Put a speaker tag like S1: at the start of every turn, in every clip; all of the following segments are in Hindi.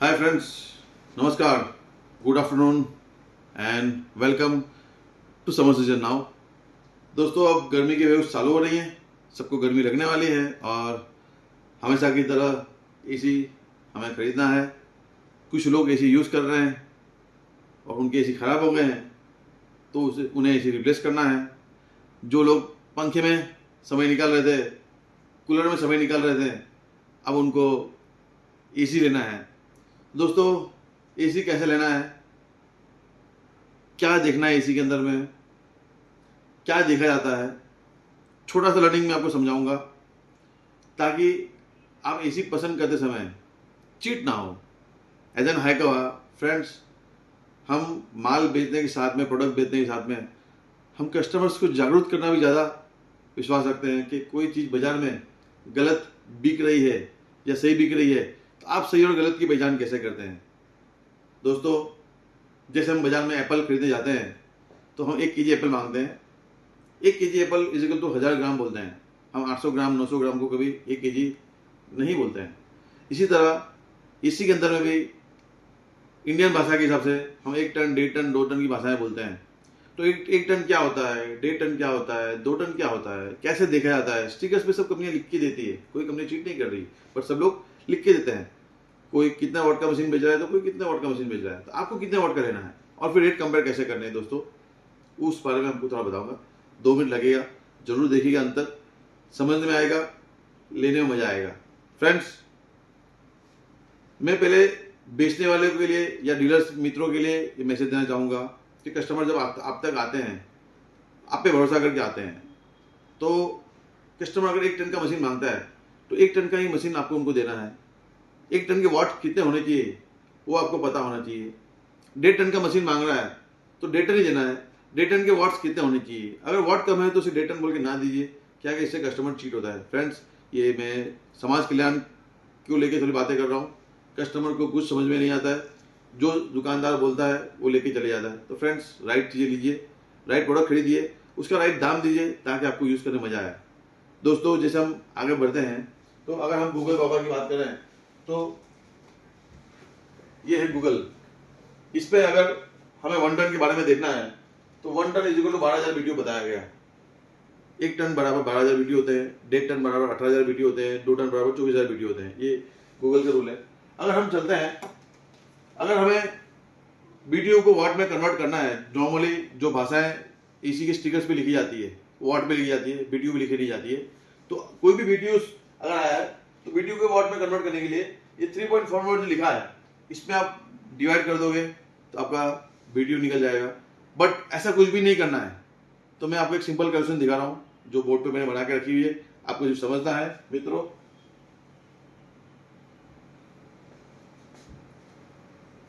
S1: हाय फ्रेंड्स, नमस्कार, good afternoon and welcome to summer season now. दोस्तों, अब गर्मी की वेव्स चालू हो रही हैं, सबको गर्मी लगने वाली है और हमेशा की तरह एसी हमें ख़रीदना है। कुछ लोग एसी यूज़ कर रहे हैं और उनके एसी ख़राब हो गए हैं तो उसे उन्हें एसी रिप्लेस करना है। जो लोग पंखे में समय निकाल रहे थे, कूलर में समय निकाल रहे थे, अब उनको एसी लेना है। दोस्तों, एसी कैसे लेना है, क्या देखना है एसी के अंदर में, क्या देखा जाता है, छोटा सा लर्निंग मैं आपको समझाऊंगा ताकि आप एसी पसंद करते समय चीट ना हो। एज एन हाइकवा फ्रेंड्स, हम माल बेचने के साथ में, प्रोडक्ट बेचने के साथ में हम कस्टमर्स को जागरूक करना भी ज़्यादा विश्वास रखते हैं कि कोई चीज़ बाज़ार में गलत बिक रही है या सही बिक रही है तो आप सही और गलत की पहचान कैसे करते हैं। दोस्तों, जैसे हम बाज़ार में एप्पल खरीदने जाते हैं तो हम 1 केजी एप्पल मांगते हैं। 1 केजी एप्पल इजिकल तो 1000 ग्राम बोलते हैं। हम 800 ग्राम 900 ग्राम को कभी 1 केजी नहीं बोलते हैं। इसी तरह इसी के अंदर में भी इंडियन भाषा के हिसाब से हम 1 टन 1.5 टन 2 टन की भाषाएं बोलते हैं। तो एक टन क्या होता है, 1.5 टन क्या होता है, 2 टन क्या होता है, कैसे देखा जाता है। स्टिकर्स पे सब कंपनियां लिख के देती है, कोई कंपनी चीट नहीं कर रही, पर सब लोग लिख के देते हैं। कोई कितना वाट का मशीन बेच रहा है तो कोई कितना वाट का मशीन बेच रहा है, तो आपको कितने वाट का लेना है और फिर रेट कंपेयर कैसे करने हैं दोस्तों, उस बारे में आपको थोड़ा बताऊंगा। 2 मिनट लगेगा, जरूर देखिएगा, अंतर समझ में आएगा, लेने में मजा आएगा। फ्रेंड्स, मैं पहले बेचने वाले के लिए या डीलर्स मित्रों के लिए ये मैसेज देना चाहूँगा कि कस्टमर जब आप तक आते हैं, आप पे भरोसा करके आते हैं, तो कस्टमर अगर 1 टन का मशीन मांगता है तो 1 टन का ही मशीन आपको उनको देना है। 1 टन के वाट कितने होने चाहिए वो आपको पता होना चाहिए। 1.5 टन का मशीन मांग रहा है तो 1.5 टन ही देना है। 1.5 टन के वाट्स कितने होने चाहिए, अगर वाट कम है तो उसे 1.5 टन बोल के ना दीजिए। क्या कि इससे कस्टमर चीट होता है। फ्रेंड्स, ये मैं समाज कल्याण को लेके थोड़ी बातें कर रहा हूँ। कस्टमर को कुछ समझ में नहीं आता है, जो दुकानदार बोलता है वो लेके चले जाता है। तो फ्रेंड्स, राइट चीज़ें लीजिए, राइट प्रोडक्ट खरीदिए, उसका राइट दाम दीजिए ताकि आपको यूज़ करने में मजा आए। दोस्तों, जैसे हम आगे बढ़ते हैं तो अगर हम गूगल बाबा की बात करें तो ये है गूगल। इस पे अगर हमें 1 टन के बारे में देखना है तो 1 टन इजिकल टू 12,000 वीडियो बताया गया है। 1 टन बराबर 12,000 वीडियो होते हैं, 1.5 टन बराबर 18,000 वीडियो होते हैं, 2 टन बराबर 24,000 वीडियो होते हैं। ये गूगल का रूल है। अगर हम चलते हैं, अगर हमें वीडियो को वाट में कन्वर्ट करना है, नॉर्मली जो भाषाएं इसी के स्टिकर्स पे लिखी जाती है वाट में लिखी जाती है, वीडियो में लिखी नहीं जाती है। तो कोई भी वीडियो अगर आया है तो वीडियो को वाट में कन्वर्ट करने के लिए ये 3.4 जो लिखा है इसमें आप डिवाइड कर दोगे तो आपका वीडियो निकल जाएगा। बट ऐसा कुछ भी नहीं करना है। तो मैं आपको एक सिंपल कैलकुलेशन दिखा रहा हूँ जो बोर्ड पे मैंने बना के रखी हुई है, आपको जो समझना है मित्रों।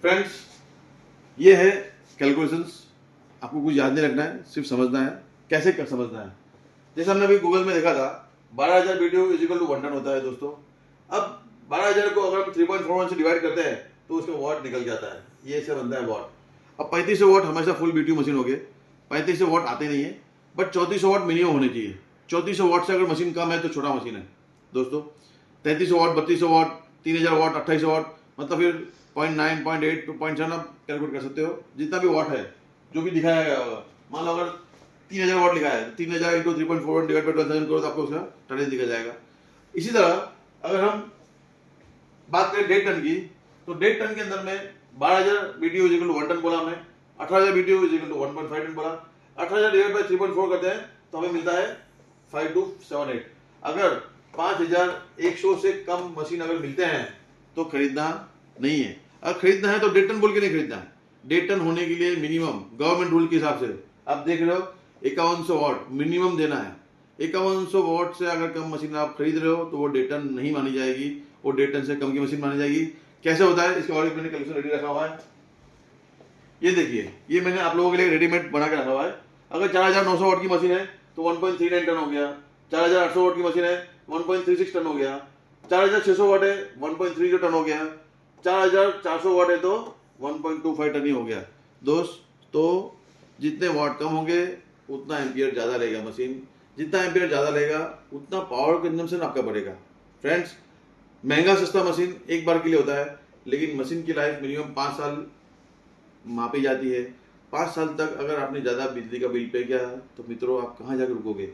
S1: फ्रेंड्स, ये है कैलकुलेशंस। आपको कुछ याद नहीं रखना है, सिर्फ समझना है। कैसे कर समझना है, जैसे हमने अभी गूगल में देखा था 12,000 वीडियो इजिकल टू 1 टन होता है दोस्तों। अब 12,000 को अगर हम 3.41 से डिवाइड करते हैं तो उसका वाट निकल जाता है, ये ऐसे बनता है वाट। अब 3500 वाट हमेशा फुल वीडियो मशीन हो गए, 3500 वाट आते नहीं है, बट 3400 वाट मिनिमम होने चाहिए। 3400 वाट से अगर मशीन कम है तो छोटा मशीन है दोस्तों। 3300 वाट, 3200 वाट, 3000 वाट, 2800 वाट, मतलब फिर 0.9, 0.8, 0.7 आप कैलकुलेट कर सकते हो। जितना भी वाट है जो भी दिखाया गया होगा, मान लो अगर 3000 वाट लिखा है, 3000 इंटू 3.41 डिवाइड बाई 12,000 करो तो आपको उसका टनेज दिखा जाएगा। इसी तरह अगर हम बात करें 1.5 टन की, तो 1.5 टन के अंदर में 12,000 वीडियो इजिकल टू 1 टन बोला हमने, 18,000 वीडियो इजिकल टू 1.5 टन बोला। 18,000 डिवाइड बाई 3.4 करते हैं तो हमें मिलता है 5278। अगर 5,100 से कम मशीन अगर मिलते हैं तो खरीदना नहीं है। अगर खरीदना है तो 1.5 टन बोल के नहीं खरीदना है। 1.5 टन होने के लिए मिनिमम गवर्नमेंट रूल के हिसाब से आप देख रहे हो 5100 वाट मिनिमम देना है। 5100 वाट से अगर कम मशीन आप खरीद रहे हो तो वो 1.5 टन नहीं मानी जाएगी, वो 1.5 टन से कम की मशीन मानी जाएगी। कैसे होता है इसका और मैंने कैलकुलेशन रेडी रखा हुआ है। ये देखिए, ये मैंने आप लोगों के लिए रेडीमेड बना के रखा हुआ है। अगर 4,900 वाट की मशीन है तो 1.39 टन हो गया। 4,800 वाट की मशीन है 1.36 टन हो गया। 4,600 वाट है 1.30 टन हो गया। 4,400 वाट है तो 1.25 टन ही हो गया। तो जितने वाट कम होंगे उतना एम्पियर ज़्यादा रहेगा मशीन, जितना एम्पियर ज़्यादा रहेगा उतना पावर कंजम्पशन आपका बढ़ेगा। फ्रेंड्स, महंगा सस्ता मशीन एक बार के लिए होता है, लेकिन मशीन की लाइफ मिनिमम 5 साल मापी जाती है। 5 साल तक अगर आपने ज़्यादा बिजली का बिल पे किया तो मित्रों आप कहाँ जाकर रुकोगे।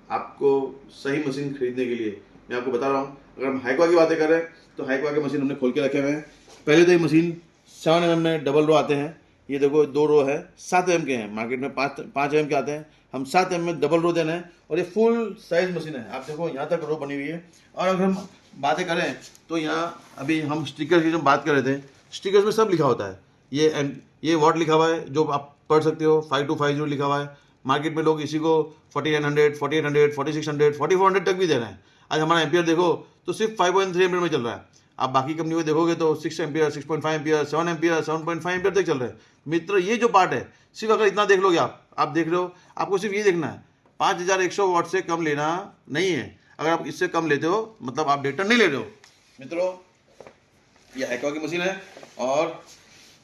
S1: आपको सही मशीन खरीदने के लिए मैं आपको बता रहा हूँ, अगर हम हाइकवा की बातें करें तो हाइकवा के मशीन हमने खोल के रखे हुए हैं। पहले तो ये मशीन 7 mm में डबल रो आते हैं, ये देखो 2 रो है, 7 mm के हैं, मार्केट में 5 mm के आते हैं, हम 7 mm में डबल रो देना है और ये फुल साइज मशीन है। आप देखो यहाँ तक रो बनी हुई है। और अगर हम बातें करें तो यहाँ अभी हम स्टिकर की जो बात कर रहे थे, स्टिकर्स में सब लिखा होता है। ये वॉट लिखा हुआ है जो आप पढ़ सकते हो, 5250 लिखा हुआ है। मार्केट में लोग इसी को 4900, 4800, 4600, 4400 तक भी दे रहे हैं। आज हमारा एम्पियर देखो तो सिर्फ 5.3 एम्पियर में चल रहा है। आप बाकी कंपनी को देखोगे तो 6 एम्पियर, 6.5 एम्पियर, 7 एम्पियर, 7.5 एम्पियर तक चल रहे हैं। मित्र ये जो पार्ट है, सिर्फ अगर इतना देख लोगे आप देख रहे हो, आपको सिर्फ ये देखना है 5100 वाट से कम लेना नहीं है। अगर आप इससे कम लेते हो मतलब आप डेटा नहीं ले रहे हो। मित्रों ये हाइकवा की मशीन है और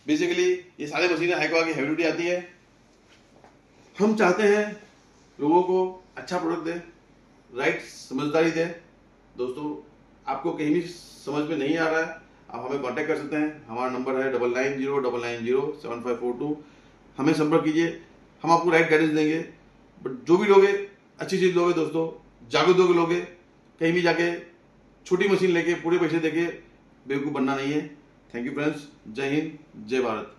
S1: बेसिकली ये सारे मशीनें हाइकवा की हैवी ड्यूटी आती है। हम चाहते हैं लोगों को अच्छा प्रोडक्ट दें, राइट समझदारी दें। दोस्तों आपको कहीं भी समझ में नहीं आ रहा है आप हमें कांटेक्ट कर सकते हैं। हमारा नंबर है 9909907542। हमें संपर्क कीजिए, हम आपको राइट गाइडेंस देंगे। बट जो भी लोगे अच्छी चीज़ लोगे दोस्तों, जागरूक होकर लोगे। कहीं भी जाके छोटी मशीन लेके पूरे पैसे देके बेवकूफ़ बनना नहीं है। थैंक यू फ्रेंड्स, जय हिंद, जय भारत।